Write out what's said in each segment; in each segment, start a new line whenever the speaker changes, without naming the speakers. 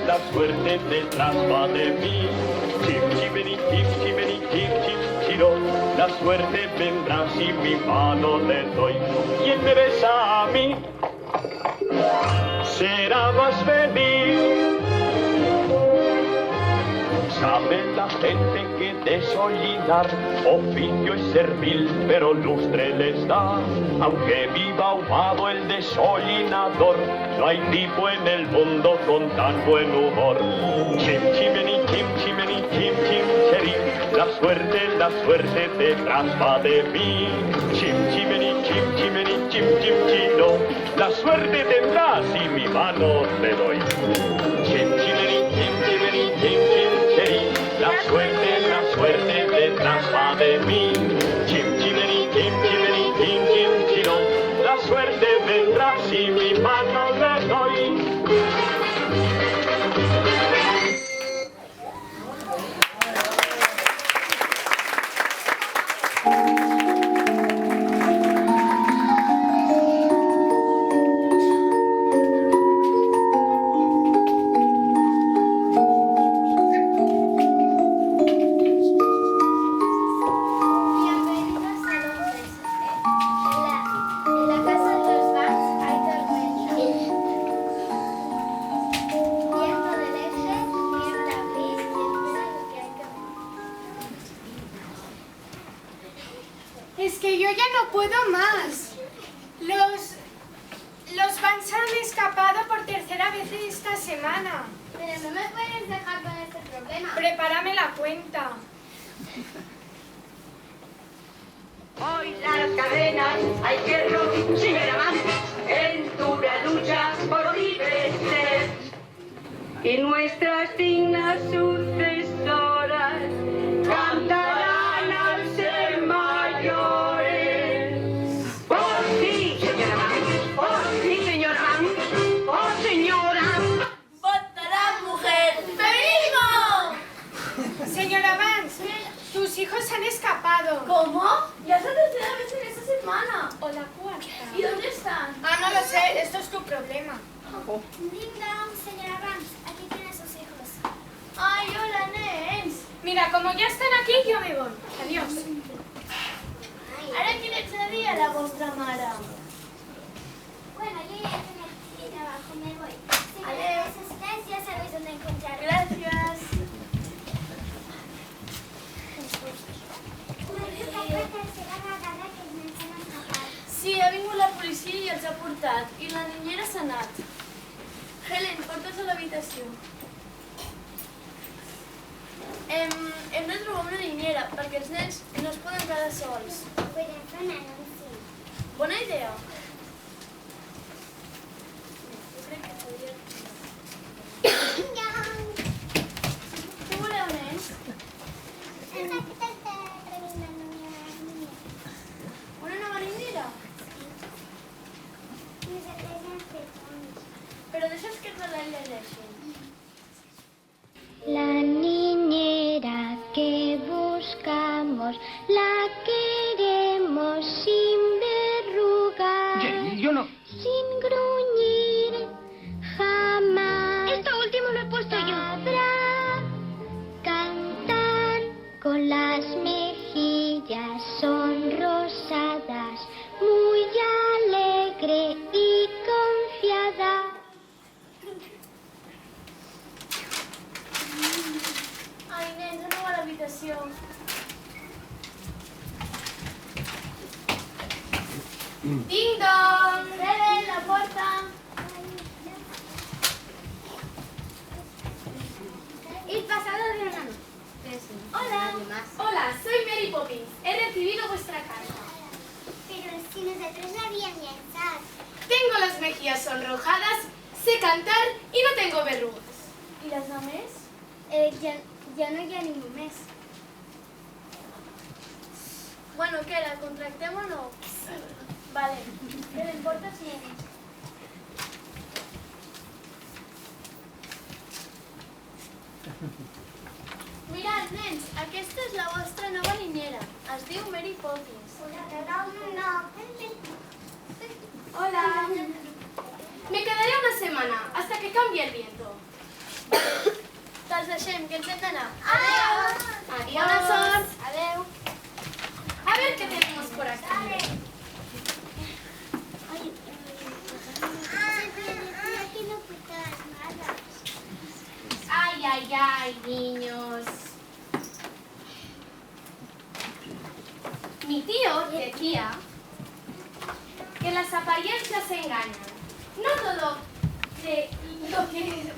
la suerte detrás va de mí. Chim, chimeni, chim, chimeni, chim, chim, chiro. La suerte vendrá si mi mano le doy. ¿Quién me besa a mí? Será más feliz. Sabe la gente que desolinar oficio es servil, pero lustre les da. Aunque viva ahumado el desolinador, no hay tipo en el mundo con tan buen humor. Chim, chimeni, chim, chimeni, chim, chim, cheri. La suerte detrás va de mí. Chim, chimeni, chim, chimeni, chim, chim, chino. La suerte tendrá si mi mano le doy. Chim, chimeni, chim, chimeni, chim, chim, cheri. La suerte detrás va de mí. Chim, chimeni, chim, chimeni, chim, chim, chino. La suerte vendrá si mi mano le doy.
Es que yo ya no puedo más. Los Vans han escapado por tercera vez esta semana.
Pero no me puedes dejar con este problema.
Prepárame la cuenta.
Hoy las cadenas hay que romper en dura lucha por libre ser. Y nuestras dignas sucesoras cantarán al ser mayores. ¡Oh sí, señora Mann! ¡Oh sí, señora Mann! ¡Oh señora!
¡Votará mujer! ¡Feminismo!
Señora Vance, tus hijos han escapado.
¿Cómo? Ya es la tercera vez en esta semana.
O la cuarta.
¿Y dónde están?
Ah, no lo sé, esto es tu problema.
Ding dong, señora Vance. Aquí tiene sus hijos. Ay, hola, nens.
Mira, como ya están aquí, yo me voy. Adiós.
Ara quina echadía la vostra mare?
Bueno, yo ya tengo mi trabajo, me voy. Si
Adiós.
me necesitas, ya sabes dónde encontrarme.
Gracias.
Se van a agarrar que me han escapado.
Sí, ha vingut la policia i els ha portat. I la niñera s'ha anat. Helen, porta'ls a l'habitació. Hem de trobar una niñera, perquè els nens no es poden quedar sols.
Podem fer un anunci.
Bona idea. Jo crec que podria...
Ding dong!
Què voleu, nens? Una nova niñera? Però deixa'ls que ens la llegeixin.
La niñera que buscamos, la queremos sin verrugas,
Yo no.
sin gruñir, jamás. Esto último lo he puesto yo. Sabrá cantar con las mejillas sonrosadas, muy alegre y confiada.
Ai, nens, aneu a l'habitació. Ding dong! Helen, la porta!
El pasado de una noche.
Hola. Hola, soy Mary Poppins. He recibido vuestra carta.
Pero si nosotros no habíamos pensado.
Tengo las mejillas sonrojadas, sé cantar y no tengo verrugas.
I les només?
Ja no hi ha ningú més.
Bueno, què, la contractem o no? Sí. Vale. Helen, porta's nens. Mirad, nens, aquesta és la vostra nova niñera. Es diu Mary Poppins.
Hola. Me quedaré una semana hasta que cambie el viento.
Te'ls deixem, que ens hem d'anar.
Adiós.
Bona sort.
Adeu. A ver qué tenemos por aquí.
Aquí no cuentas nada.
Ay, ay, ay, niños. Mi tío decía que las apariencias engañan. No todo de lo que...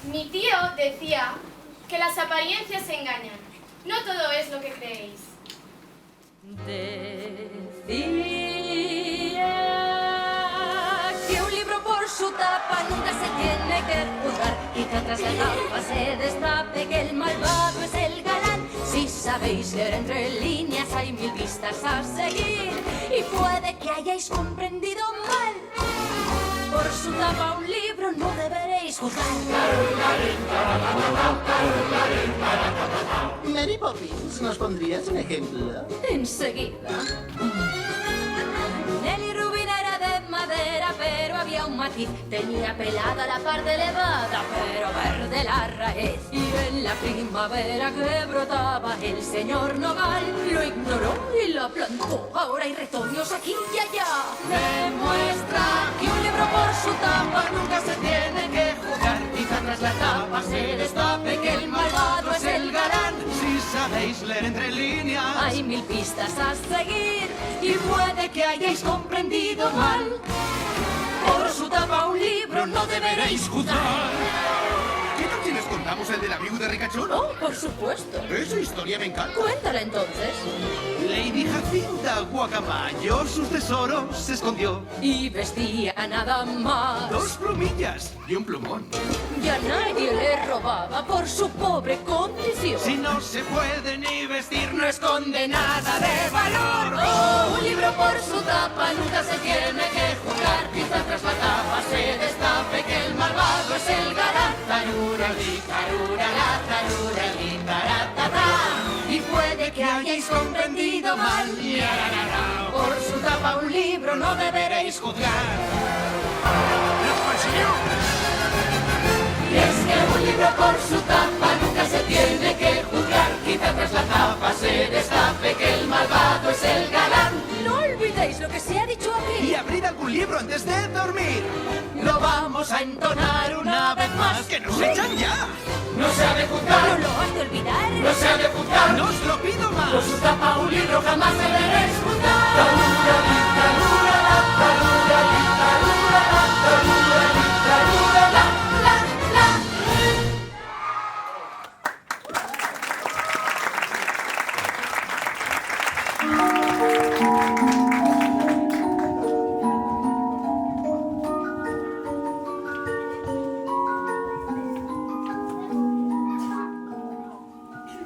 Mi tío decía que las apariencias engañan. No todo es lo que creéis.
Decía que un libro por su tapa nunca se tiene que juzgar. Quizá tras la tapa se destape que el malvado es el galán. Si sabéis leer entre líneas hay 1000 pistas a seguir y puede que hayáis comprendido mal. Por su tapa un libro no deberéis juzgar.
Mary Poppins, ¿nos pondrías un ejemplo?
Enseguida. Nelly Rubin era de madera, pero había un matiz. Tenía pelada la parte elevada, pero verde la raíz. Y en la primavera que brotaba el señor Nogal lo ignoró y la plantó. Ahora hay retoños aquí y allá. Demuestra que un libro por su tapa nunca se tiene que juzgar. Quizá tras la tapa se destape que el malvado es el galán.
Si sabéis leer entre líneas,
Hay 1000 pistas a seguir y puede que hayáis comprendido mal. Por su tapa un libro no deberéis juzgar.
¿qué tal si les contamos el de la viuda ricachona?
Oh, por supuesto.
Esa historia me encanta.
Cuéntala entonces.
Lady Jacinta Guacamayo sus tesoros se escondió.
Y vestía nada más.
2 plumillas y un plumón.
Ya nadie le robaba por su pobre condición.
Si no se puede ni vestir, no esconde nada de valor.
Oh, un libro por su tapa nunca se tiene que juzgar. Quizá tras la tapa se destape que el malvado es el galán. Tarurali, tarurala, tarurali, taratata. Y puede que hayáis comprendido mal. Por su tapa un libro no deberéis juzgar. Y es que un libro por su tapa nunca se tiene que juzgar. Quizá tras la tapa se destape que el malvado es el galán. No olvidéis lo que se ha dicho aquí.
Y abrid algún libro antes de dormir.
Lo vamos a entonar una vez más.
¡Que nos echan ya!
No se ha de juzgar. No lo has de olvidar. No se ha de juzgar.
¡No os lo pido más!
Por su tapa un libro jamás deberéis juzgar. Tarurali, tarurala, tarurali, tarurala, tarurali, tarurala, la, la.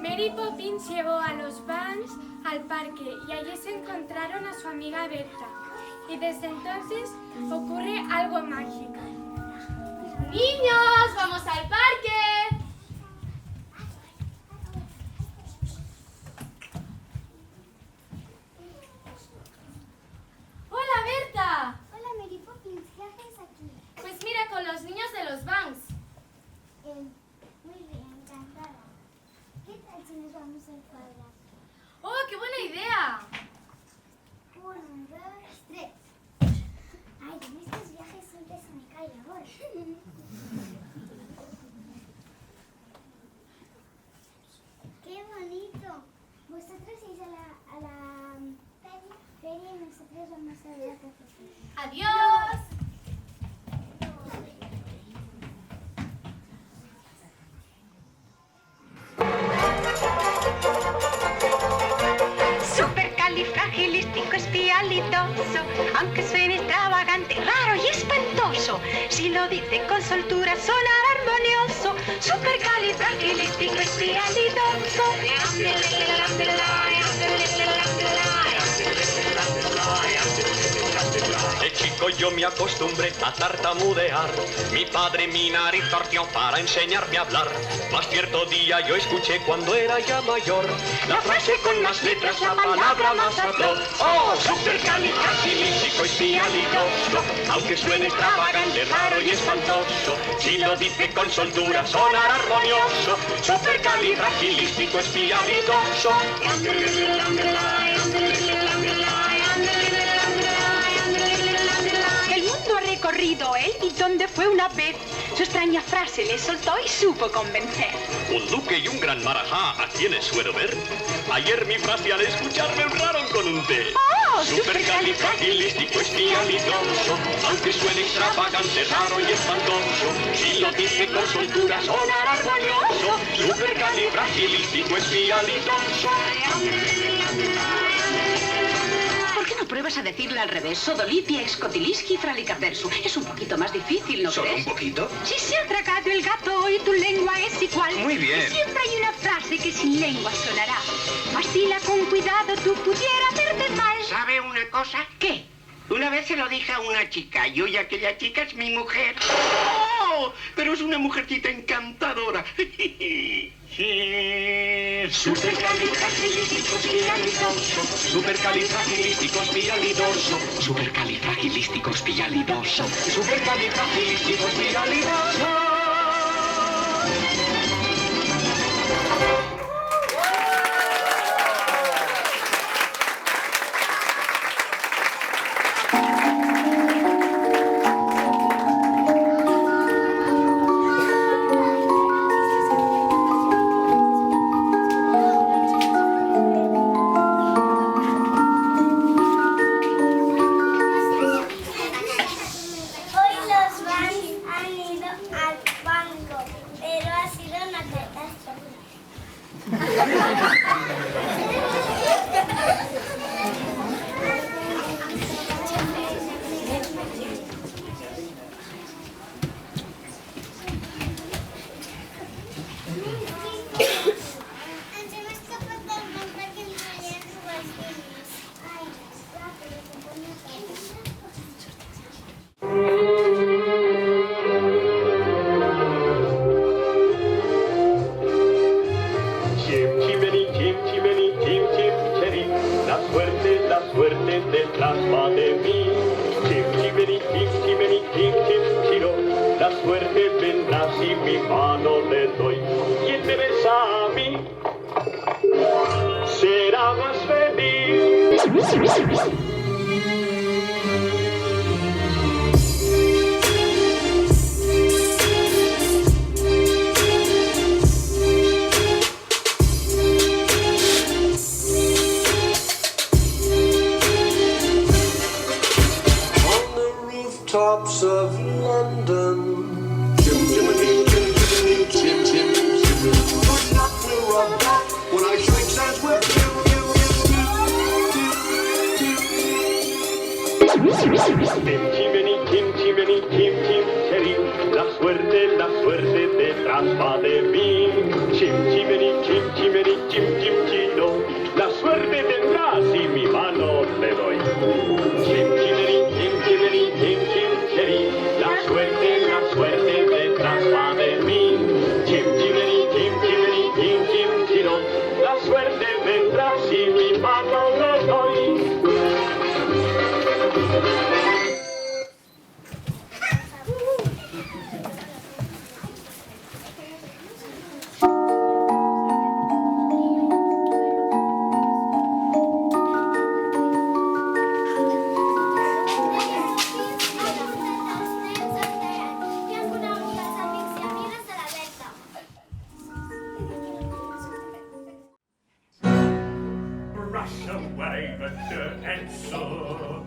Mary Poppins llevó a los Vans al parque y allí se encontraron a su amiga Berta. Y desde entonces ocurre algo mágico.
Niños, vamos al parque. Hola, Berta.
Hola Mary Poppins, ¿qué haces aquí?
Pues mira, con los niños de los Vans.
Muy bien, encantada. ¿Qué tal si nos vamos al cuadrado?
¡Oh, qué buena idea!
1, 2, 3. Ay, en estos viajes siempre se me cae la bola. ¡Qué bonito! Vosotros vais a la feria y nosotros vamos a ver a café.
¡Adiós!
Supercalifragilisticoespialidoso, aunque suene extravagante, raro y espantoso, si lo dice con soltura sonará armonioso. Supercalifragilisticoespialidoso.
De chico chico yo me acostumbré a tartamudear. Mi padre mi nariz torció para enseñarme a hablar. Mas cierto día yo escuché cuando era ya mayor la frase con las letras, la palabra más atroz. ¡Oh, supercalifragilisticoespialidoso! Aunque suene extravagante, raro y espantoso, si lo dice con soltura sonará armonioso. Supercalifragilisticoespialidoso.
El mundo ha recorrido él y donde fue una vez. Su extraña frase le soltó y supo convencer.
Un duque y un gran marajá, ¿a quienes suelo ver? Ayer mi frase al escucharme honraron con un té.
¡Oh!
Supercalifragilisticoespialidoso, aunque suene extravagante, raro y espantoso, si lo dice con soltura sonará armonioso. Supercalifragilisticoespialidoso.
¿Por qué no pruebas a decirle al revés? Sodolitia excotiliski fralicapersu. Es un poquito más difícil, ¿no
¿Solo
crees?
un poquito?
Si se ha tragado el gato y tu lengua es igual.
Muy bien.
Y siempre hay una frase que sin lengua sonará. Mastila con cuidado, tú pudiera hacerte mal.
¿Sabe una cosa?
¿Qué?
Una vez se lo dije a una chica y hoy aquella chica es mi mujer. ¡Oh! Pero es una mujercita encantadora.
Supercalifragilisticoespialidoso, supercalifragilisticoespialidoso, supercalifragilisticoespialidoso, supercalifragilisticoespialidoso.
Hoy los Vans han ido al banco, pero ha sido una catástrofe. Ens hem escapat del banc perquè ens volien robar els diners. Ai, clar, però se ponia
Chim chimeni, chim chimeni, chim chim cheri, la suerte detrás va de mí. Chim chimeni, chim chimeni, chim chim chiro, la suerte vendrá si mi mano le doy. Quien me besa a mí será más feliz.
Tops of London. Chim chimney, chim chimney, chim chim chim. Good luck to rub that when I shake hands with you.
Chim chimeni, chim chimeni, chim chim cheri, la suerte detrás va de mí. Chim chimeni, chim chimeni, chim chim chiro, la suerte tendrá si mi mano le doy. Chim chimeni, chim chimeni, chim chim cheri, la suerte detrás va de mí. Chim chimeni, chim chimeni, chim chim chiro, la suerte vendrá si mi mano le doy.
Brush away the dirt and soot.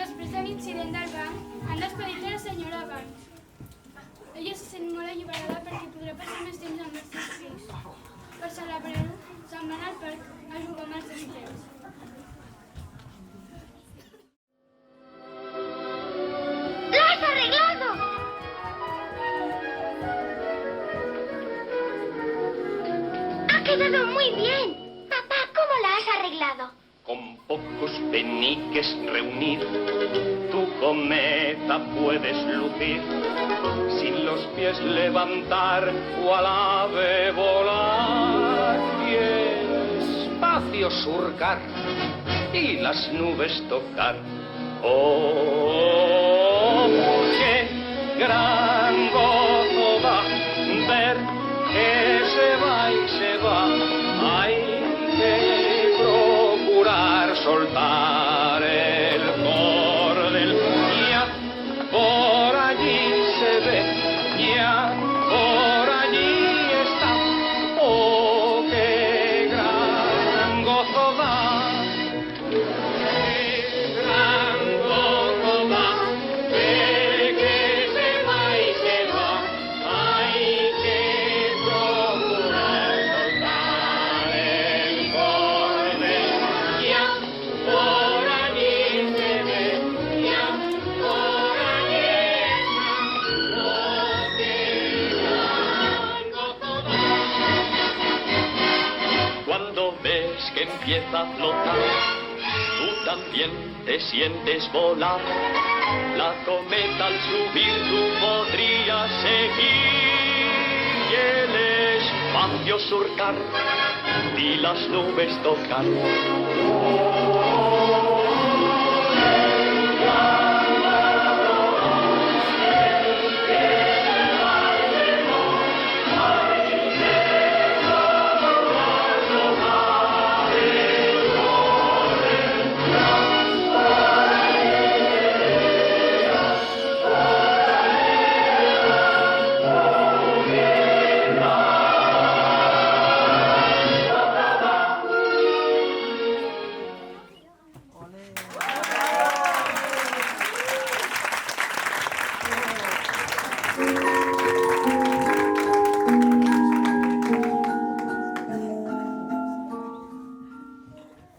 Després de l'incident del banc, han despedit a la senyora Banks. Ella se sent molt alliberada perquè podrà passar més temps amb els seus fills. Per celebrar-ho, se'n van al parc a jugar amb els amiguets.
¡Lo has arreglado! Ha quedado muy bien. Papá, ¿cómo la has arreglado?
Con pocos peniques reunir, tu cometa puedes lucir, sin los pies levantar o al ave volar, y el espacio surcar y las nubes tocar. ¡Oh, qué gran gozo da ver que se va y se va! ¡Hay que procurar soltar el cordel! Ya por allí se ve, ya por allí está. ¡Oh, qué gran gozo da! ¡Qué gran gozo da! Ver que se va y se va. Hay que procurar soltar el cordel. Ya por allí se ve, ya por allí está. ¡Oh, qué gran gozo da! Cuando ves que empieza a flotar, tú también te sientes volar. La cometa al subir tú podrías seguir y el espacio surcar y las nubes tocar.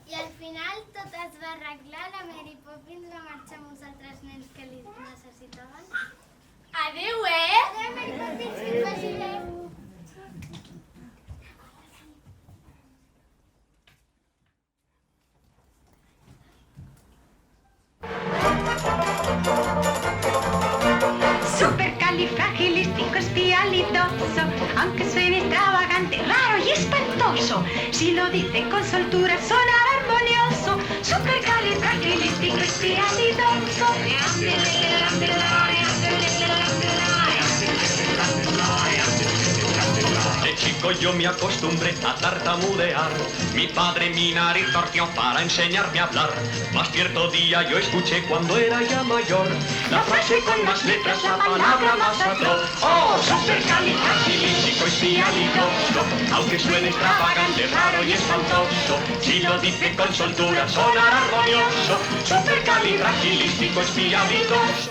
I al final tot es va arreglar, la Mary Poppins va marxar amb uns altres nens que li necessitaven.
Adéu,
Adéu, Mary Poppins, que et vagi bé.
Supercalifragilisticoespialidoso, aunque suene extravagante, raro y espantoso, si lo dice con soltura sonará armonioso. Supercalifragilisticoespialidoso.
De chico yo me acostumbré a tartamudear. Mi padre mi nariz torció para enseñarme a hablar. Más cierto día yo escuché cuando era ya mayor la frase con más letras, la palabra más atroz. ¡Oh, supercalifragilisticoespialidoso! Aunque suene extravagante, raro y espantoso, si lo dice con soltura sonará armonioso. Supercalifragilisticoespialidoso.